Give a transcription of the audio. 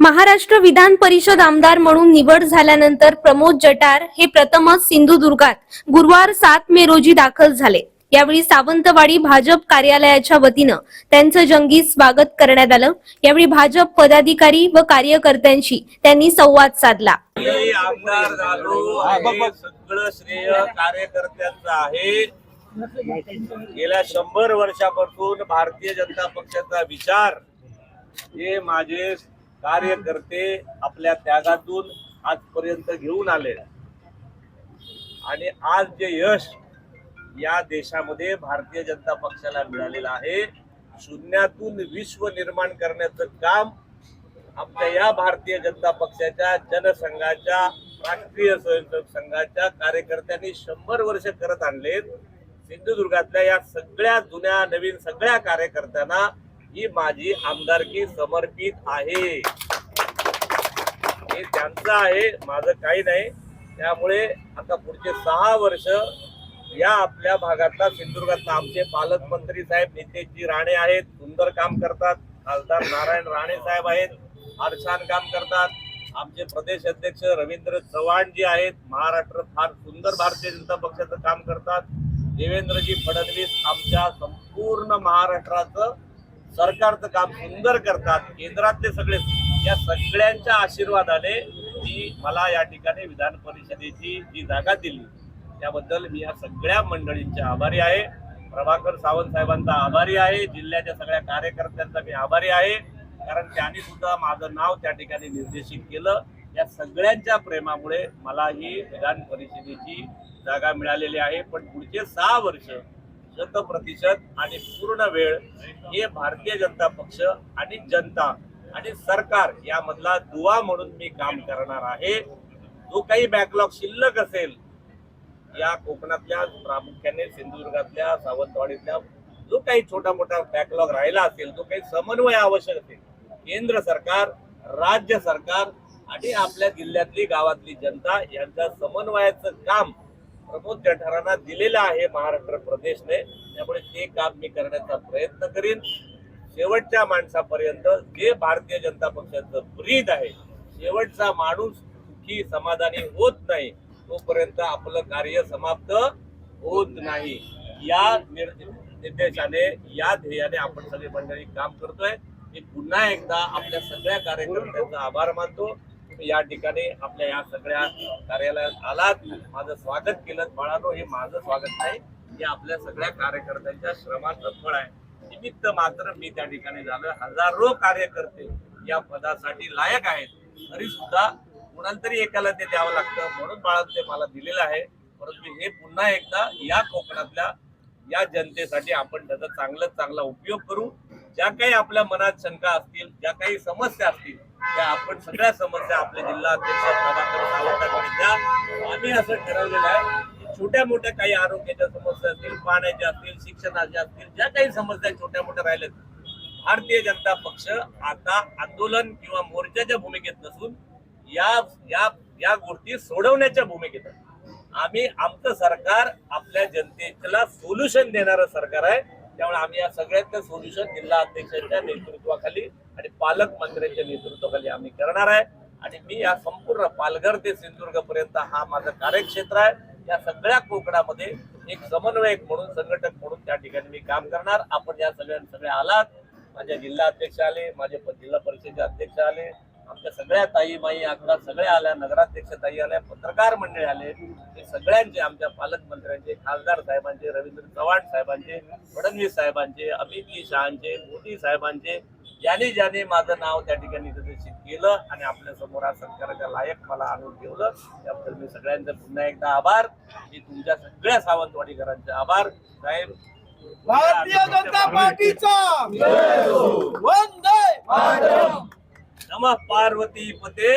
महाराष्ट्र विधान परिषद आमदार म्हणून निवड झाल्यानंतर प्रमोद जटार हे प्रथमच सिंधुदुर्गात गुरुवार 7 मे रोजी दाखल झाले। यावेळी सावंतवाडी भाजप कार्यालयाच्या वतीनं त्यांचं जंगी स्वागत करण्यात आलं। यावेळी भाजप पदाधिकारी व कार्यकर्त्यांशी त्यांनी संवाद साधला। आमदार झालो हे सगळं श्रेय कार्यकर्त्यांचं आहे। गेल्या 100 वर्षापासून भारतीय जनता पक्षाचा विचार हे माझे कार्यकर्ते आपल्या त्यागातून आजपर्यंत घेऊन आले आणि आज जे यश या देशामध्ये भारतीय जनता पक्षाला मिळालेलं आहे, शून्यातून विश्व निर्माण करण्याचं काम आमच्या या भारतीय जनता पक्षाच्या जनसंघाच्या राष्ट्रीय स्वयंसेवक संघाच्या कार्यकर्त्यांनी 100 वर्ष करत आणलेत। सिंधुदुर्गातल्या या सगळ्या जुन्या नवीन सगळ्या कार्यकर्त्यांना ही माझी आमदारकी समर्पित आहे। हे त्यांचं आहे, माझं काही नाही। त्यामुळे आता पुढचे 6 वर्ष या आपल्या भागातला सिंधुदुर्गातला आमचे पालकमंत्री साहेब नितेशजी राणे आहेत, सुंदर काम करतात। खासदार नारायण राणे साहेब आहेत, फार छान काम करतात। आमचे प्रदेश अध्यक्ष रवींद्र चव्हाण जी आहेत, महाराष्ट्र फार सुंदर भारतीय जनता पक्षाचं काम करतात। देवेंद्रजी फडणवीस आमच्या संपूर्ण महाराष्ट्राचं सरकारचं काम सुंदर करतात। केंद्रातले सगळे, या सगळ्यांच्या आशीर्वादाने मी मला या ठिकाणी विधान परिषदेची जी जागा दिली त्याबद्दल मी या सगळ्या मंडळींचे आभारी आहे। प्रभाकर सावंत साहेबांचा आभारी आहे, जिल्ह्याच्या सगळ्या कार्यकर्त्यांचा मी आभारी आहे, कारण त्यांनी सुद्धा माझं नाव त्या ठिकाणी निर्देशित केलं। या सगळ्यांच्या प्रेमामुळे मला ही विधान परिषदेची जागा मिळालेली आहे। पण पुढचे 6 वर्ष 100% आणि पूर्ण वेळ हे भारतीय जनता पक्ष आणि जनता आणि सरकार यामधला दुवा म्हणून मी काम करणार आहे। जो काही बॅकलॉग शिल्लक असेल या कोकणातल्या, प्रामुख्याने सिंधुदुर्गातल्या, सावंतवाडीतल्या, जो काही छोटा मोठा बॅकलॉग राहिला असेल, जो काही समन्वय आवश्यक असेल, केंद्र सरकार, राज्य सरकार आणि आपल्या जिल्ह्यातली गावातली जनता यांच्या समन्वयाचं काम प्रमोद जठारांना दिलेलं आहे महाराष्ट्र प्रदेशने। त्यामुळे ते काम मी करण्याचा प्रयत्न करीन। शेवटच्या माणसापर्यंत जे भारतीय जनता पक्षाचं ब्रीद आहे, शेवटचा माणूस सुखी समाधानी होत नाही तोपर्यंत आपलं कार्य समाप्त होत नाही। या निर्देशाने, या ध्येयाने आपण सगळी मंडळी काम करतोय। मी पुन्हा एकदा आपल्या सगळ्या कार्यकर्त्यांचा आभार मानतो। या ठिकाणी आपल्या या सगळ्या कार्यालयात आलात, माझं स्वागत केलं। बाळानो, हे माझं स्वागत नाही, हे आपल्या सगळ्या कार्यकर्त्यांच्या श्रमाचं फळ आहे। निमित्त मात्र मी त्या ठिकाणी झालोय। हजारो कार्यकर्ते या पदासाठी लायक आहेत, तरी सुद्धा कुणाला तरी एकाला ते द्यावं लागतं, म्हणून बाळानं ते मला दिलेलं आहे। परंतु हे पुन्हा एकदा या कोकणातल्या या जनतेसाठी आपण त्याचा चांगला उपयोग करू। ज्या काही आपल्या मनात शंका असतील, ज्या काही समस्या असतील, त्या आपण सगळ्या समस्या आपले जिल्हा अध्यक्ष प्रभाकर सावंतांकडे द्या। आम्ही असं ठरवलेलं आहे की छोट्या मोठ्या काही आरोग्याच्या समस्या असतील, पाण्याच्या असतील, शिक्षणाच्या असतील, ज्या काही समस्या छोट्या मोठ्या राहिल्यात, भारतीय जनता पक्ष आता आंदोलन किंवा मोर्चाच्या भूमिकेत नसून या गोष्टी सोडवण्याच्या भूमिकेत आहे। आम्ही, आमचं सरकार आपल्या जनतेला सोल्युशन देणारं सरकार आहे। त्यामुळे आम्ही या सगळ्याचं सोल्युशन जिल्हा अध्यक्षांच्या नेतृत्वाखाली आणि पालकमंत्र्यांच्या नेतृत्वाखाली आम्ही करणार आहे। आणि मी या संपूर्ण पालघर ते सिंधुदुर्ग पर्यंत हा माझं कार्यक्षेत्र आहे। या सगळ्या कोकणामध्ये एक समन्वयक म्हणून, संघटक म्हणून त्या ठिकाणी मी काम करणार। आपण या सगळे आलात, माझ्या जिल्हा अध्यक्ष आले, माझे जिल्हा परिषदेचे अध्यक्ष आले, आमच्या सगळ्या ताई माई आकडा सगळ्या आल्या, नगराध्यक्ष ताई आल्या, पत्रकार मंडळी आले, हे सगळ्यांचे, आमच्या पालकमंत्र्यांचे, खासदार साहेबांचे, रवींद्र चव्हाण साहेबांचे, फडणवीस साहेबांचे, अमित शहांचे, मोदी साहेबांचे, याने ज्याने माझं नाव त्या ठिकाणी निर्देशित केलं आणि आपल्या समोर आज सरकारच्या लायक मला आणून ठेवलं, त्याबद्दल मी सगळ्यांचे पुन्हा एकदा आभार। मी तुमच्या सगळ्या सावंतवाडीकरांचे आभार। साहेब, भारतीय जनता पार्टीचा वंदे मातरम। नमः पार्वती पते।